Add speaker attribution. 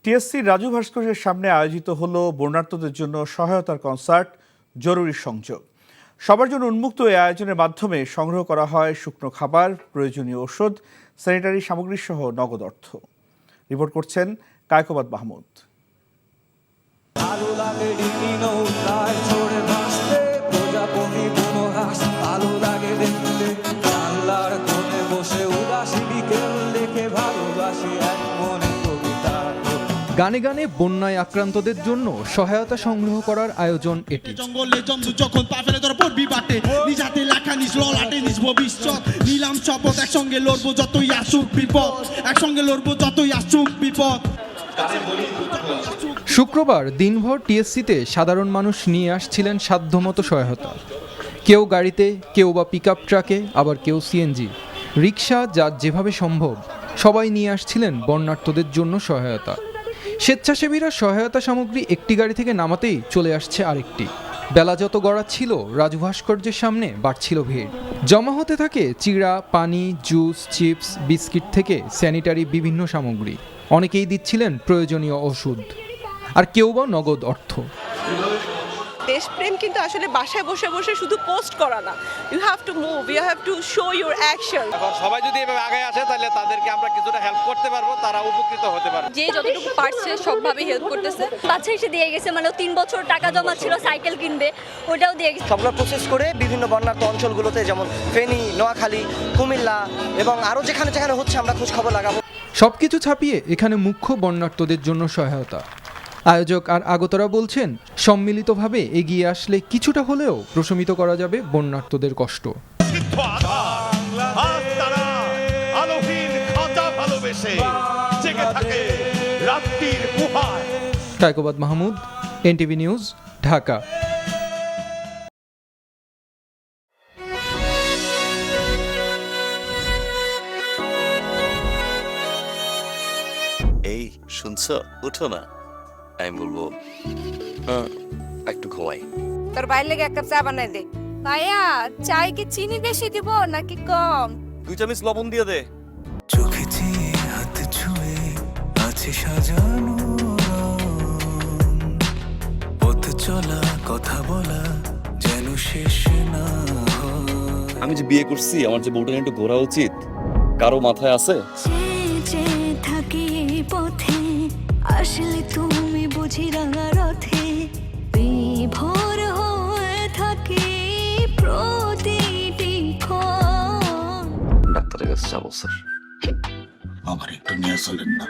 Speaker 1: TSC Raju ভাস্কর্যের সামনে আয়োজিত হলো বন্যার্তদের জন্য সহায়তার কনসার্ট জরুরি সংযোগ। সবার জন্য উন্মুক্ত এই আয়োজনের মাধ্যমে সংগ্রহ করা হয় শুকনো খাবার, প্রয়োজনীয় ওষুধ, স্যানিটারি সামগ্রী সহ নগদ অর্থ। রিপোর্ট করছেন কায়কোবাদ মাহমুদ।
Speaker 2: গানে গানে বন্যায় আক্রান্তদের জন্য সহায়তা সংগ্রহ করার আয়োজন এটি।
Speaker 3: জঙ্গলে জন্তু যখন পা ফেলে তোর পড়বি বাটে, নিজ হাতে লেখা নিজ ললাটে নিজ ভবিষ্যৎ, নিলাম শপথ একসঙ্গে লড়বো যতই আসুক বিপদ, একসঙ্গে লড়বো যতই আসুক বিপদ।
Speaker 2: শুক্রবার দিনভর টিএসসিতে সাধারণ মানুষ নিয়ে আসছিলেন সাধ্যমতো সহায়তা। কেউ গাড়িতে, কেউ বা পিকআপ ট্রাকে, আবার কেউ সিএনজি, রিক্সা, যার যেভাবে সম্ভব সবাই নিয়ে আসছিলেন বন্যার্তদের জন্য সহায়তা। স্বেচ্ছাসেবীরা সহায়তা সামগ্রী একটি গাড়ি থেকে নামাতেই চলে আসছে আরেকটি। বেলা যত গড়াচ্ছিল রাজু ভাস্কর্যের সামনে বাড়ছিল ভিড়। জমা হতে থাকে চিড়া, পানি, জুস, চিপস, বিস্কিট থেকে স্যানিটারি বিভিন্ন সামগ্রী। অনেকেই দিচ্ছিলেন প্রয়োজনীয় ওষুধ, আর কেউ বা নগদ অর্থ।
Speaker 4: দেশপ্রেম কিন্তু আসলে বাসায় বসে বসে শুধু পোস্ট করা না, you have to move, you have to show your action.
Speaker 5: এখন সবাই যদি এভাবে আগে আসে তাহলে তাদেরকে আমরা কিছুটা হেল্প করতে পারবো, তারা উপকৃত হতে পারবে।
Speaker 6: যে যতটুকু পারছে সবভাবে হেল্প করতেছে। বাচ্চা এসে দিয়ে গেছে, মানে 3 বছর টাকা জমা ছিল সাইকেল কিনবে, ওটাও দিয়ে গেছে।
Speaker 7: সবগুলো প্রসেস করে বিভিন্ন বন্যার্ত অঞ্চলগুলোতে, যেমন ফেনী, নোয়াখালী, কুমিল্লা এবং আরও যেখানে যেখানে হচ্ছে আমরা খোঁজ খবর লাগাবো।
Speaker 2: সবকিছু ছাপিয়ে এখানে মুখ্য বন্যার্তদের জন্য সহায়তা। আয়োজক আর আগতরা বলছেন, সম্মিলিতভাবে এগিয়ে আসলে কিছুটা হলেও প্রশমিত করা যাবে বন্যার্তদের কষ্ট। Kaikobad Mahmud, NTV news, Dhaka.
Speaker 8: এই শুনছো, উঠো না। আমি বলবো একটু ঘুমাই।
Speaker 9: তোর বাইরে লেগে 1 কাপ চা বানাই দে। ভাইয়া, চাই কি চিনি বেশি দিব নাকি কম?
Speaker 8: 2 চামচ লবণ দিয়ে দে।
Speaker 10: চোখে চেয়ে হাত ছুঁয়ে আছে সাজানো, পথ চলা কথা বলা যেন শেষ না।
Speaker 8: আমি যে বিয়ে করছি, আমার যে বউটা নিয়ে একটু ঘোরা উচিত, কারো মাথায় আছে?
Speaker 10: থাকি পথে আসলে তুমি বুঝি রাঙা রথে বিভোর হয়ে থাকি প্রতিটি ক্ষণ।
Speaker 8: ডাক্তারের কাছে যাবো স্যার।
Speaker 3: আমার একটু নিয়ে চলেন না।